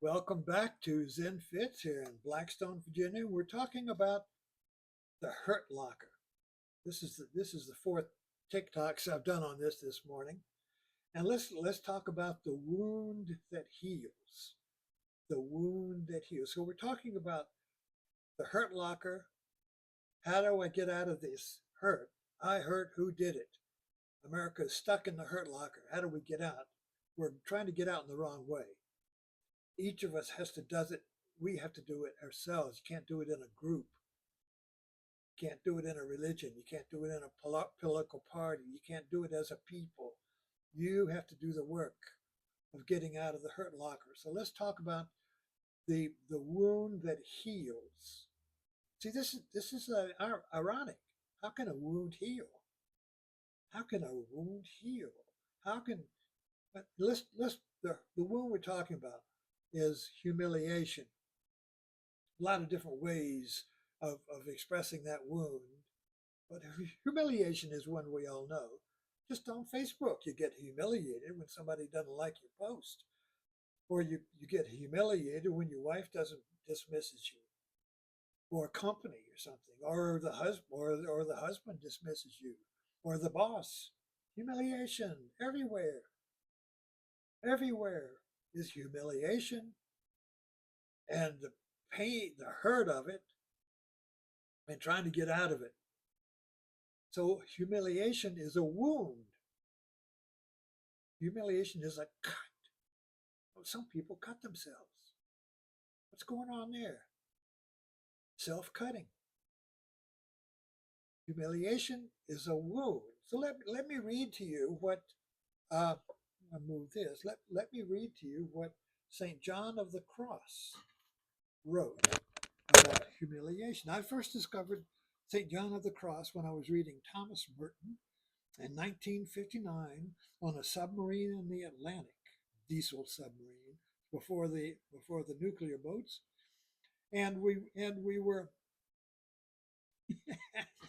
Welcome back to Zen Fits here in Blackstone, Virginia. We're talking about the Hurt Locker. This is the fourth TikToks I've done on this morning, and let's talk about the wound that heals. The wound that heals. So we're talking about the Hurt Locker. How do I get out of this hurt? I hurt. Who did it? America is stuck in the Hurt Locker. How do we get out? We're trying to get out in the wrong way. Each of us has to does it. We have to do it ourselves. You can't do it in a group. You can't do it in a religion. You can't do it in a political party. You can't do it as a people. You have to do the work of getting out of the hurt locker. So let's talk about the wound that heals. See, this is ironic. How can a wound heal? How can a wound heal? How can let's the wound we're talking about is humiliation. A lot of different ways of expressing that wound. But humiliation is one we all know. Just on Facebook, you get humiliated when somebody doesn't like your post, or you get humiliated when your wife doesn't dismisses you, or a company or something, or the husband dismisses you, or the boss. Humiliation everywhere. Everywhere is humiliation, and the pain, the hurt of it, and trying to get out of it. So humiliation is a wound. Humiliation is a cut. Well, some people cut themselves. What's going on there? Self-cutting. Humiliation is a wound. So let me read to you what, I'll move this. Let me read to you what St. John of the Cross wrote about humiliation. I first discovered St. John of the Cross when I was reading Thomas Merton in 1959 on a submarine in the Atlantic, diesel submarine, before the nuclear boats, and we were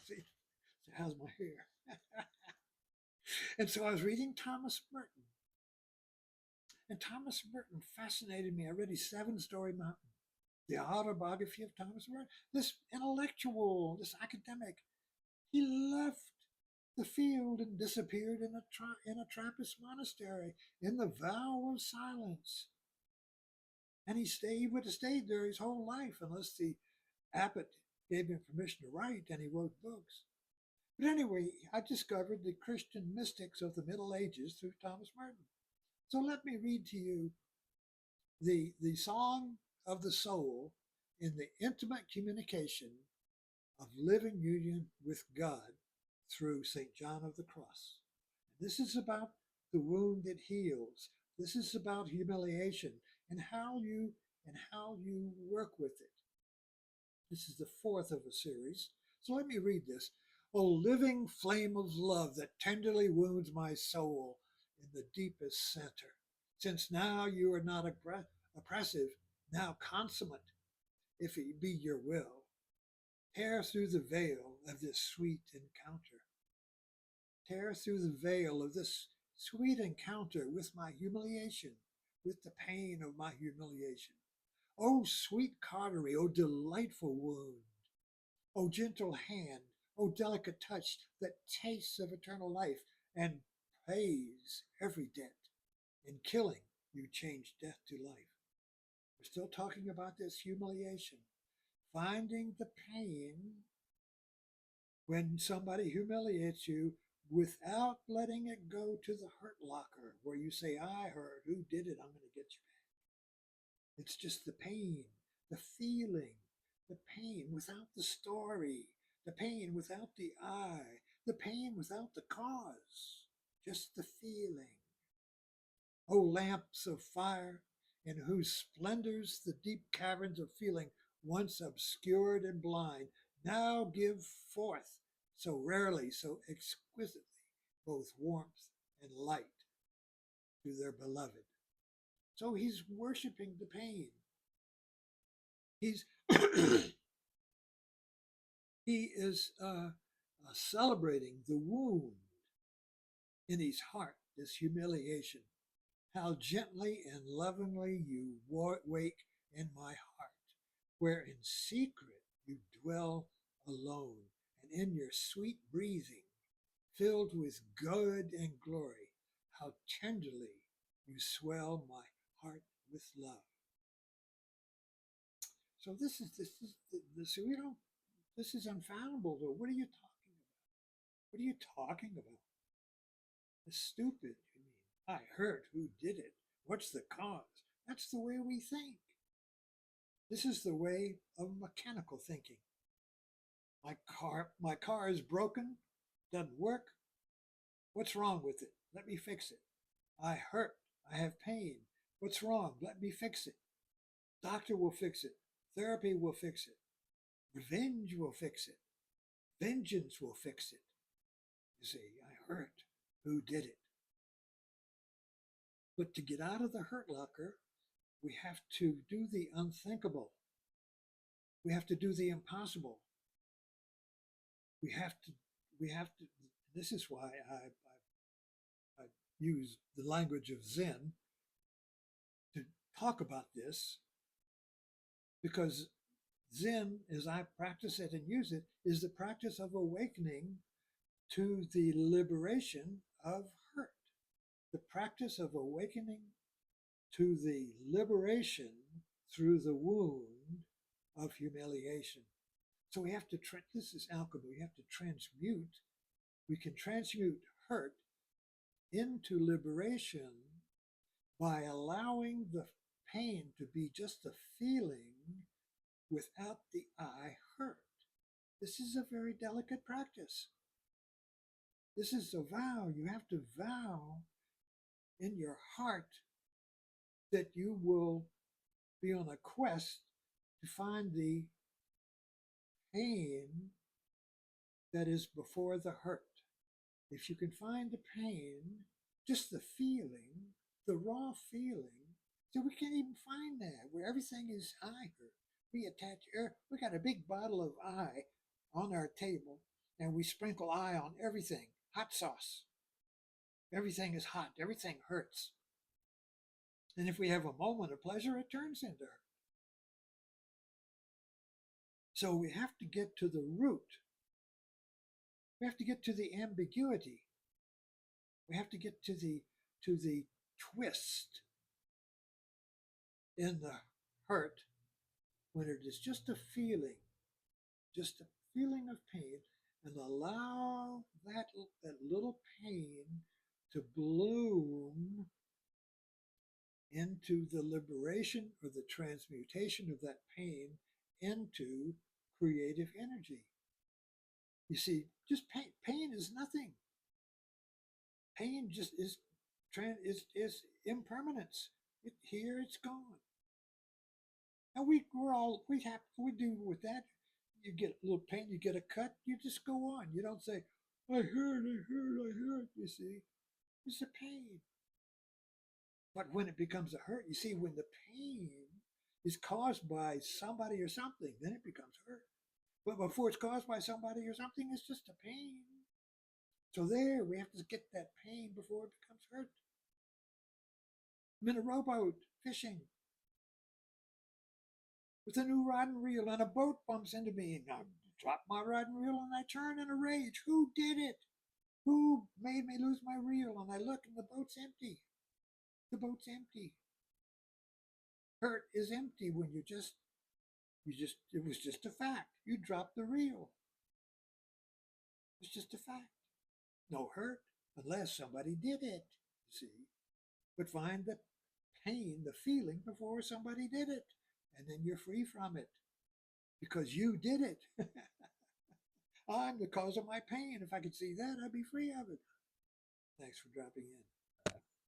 see, how's my hair? And so I was reading Thomas Merton, and Thomas Merton fascinated me. I read his Seven Story Mountain, the autobiography of Thomas Merton. This intellectual, this academic, he left the field and disappeared in a Trappist monastery in the vow of silence. And he would have stayed there his whole life unless the abbot gave him permission to write, and he wrote books. But anyway, I discovered the Christian mystics of the Middle Ages through Thomas Merton. So let me read to you the song of the soul in the intimate communication of living union with God through St. John of the Cross. This is about the wound that heals. This is about humiliation and how you work with it. This is the fourth of a series. So let me read this. O living flame of love that tenderly wounds my soul in the deepest center, since now you are not oppressive, now consummate, if it be your will, tear through the veil of this sweet encounter. Tear through the veil of this sweet encounter with my humiliation, with the pain of my humiliation. O sweet cautery, O delightful wound, O gentle hand, O delicate touch that tastes of eternal life and pays every debt. In killing, you change death to life. We're still talking about this humiliation. Finding the pain when somebody humiliates you without letting it go to the hurt locker where you say, I hurt, who did it? I'm going to get you back. It's just the pain, the feeling, the pain without the story, the pain without the I, the pain without the cause, just the feeling. O lamps of fire, in whose splendors the deep caverns of feeling, once obscured and blind, now give forth so rarely, so exquisitely, both warmth and light to their beloved. So he's worshiping the pain. He's he is celebrating the wound in his heart, this humiliation. how gently and lovingly you wake in my heart, where in secret you dwell alone, and in your sweet breathing, filled with good and glory, how tenderly you swell my heart with love. So this we don't this is unfathomable though. What are you talking about? What are you talking about? It's stupid, you mean. I hurt. Who did it? What's the cause? That's the way we think. This is the way of mechanical thinking. My car is broken, doesn't work. What's wrong with it? Let me fix it. I hurt. I have pain. What's wrong? Let me fix it. Doctor will fix it. Therapy will fix it. Revenge will fix it. Vengeance will fix it. You see, I hurt. Who did it? But to get out of the hurt locker, we have to do the unthinkable. We have to do the impossible. We have to, this is why I use the language of Zen to talk about this, because Zen, as I practice it and use it, is the practice of awakening to the liberation of hurt, the practice of awakening to the liberation through the wound of humiliation. So we have to, this is alchemy, we have to transmute, we can transmute hurt into liberation by allowing the pain to be just a feeling without the I hurt. This is a very delicate practice. This is a vow. You have to vow in your heart that you will be on a quest to find the pain that is before the hurt. If you can find the pain, just the feeling, the raw feeling, so we can't even find that where everything is I hurt. We attach air. We got a big bottle of I on our table, and we sprinkle I on everything. Hot sauce. Everything is hot. Everything hurts. And if we have a moment of pleasure, it turns into hurt. So we have to get to the root. We have to get to the ambiguity. We have to get to the twist in the hurt when it is just a feeling of pain, and allow that little pain to bloom into the liberation or the transmutation of that pain into creative energy. You see, just pain is nothing. Pain just is impermanence. Here it's gone. And we do with that. You get a little pain, you get a cut, you just go on. You don't say, I hurt. You see, it's a pain. But when it becomes a hurt, you see, when the pain is caused by somebody or something, then it becomes hurt. But before it's caused by somebody or something, it's just a pain. So there, we have to get that pain before it becomes hurt. I'm in a rowboat fishing with a new rod and reel, and a boat bumps into me, and I drop my rod and reel, and I turn in a rage. Who did it? Who made me lose my reel? And I look, and the boat's empty. The boat's empty. Hurt is empty when it was just a fact. You dropped the reel. It's just a fact. No hurt unless somebody did it, you see. But find the pain, the feeling before somebody did it. And then you're free from it because you did it. I'm the cause of my pain. If I could see that, I'd be free of it. Thanks for dropping in.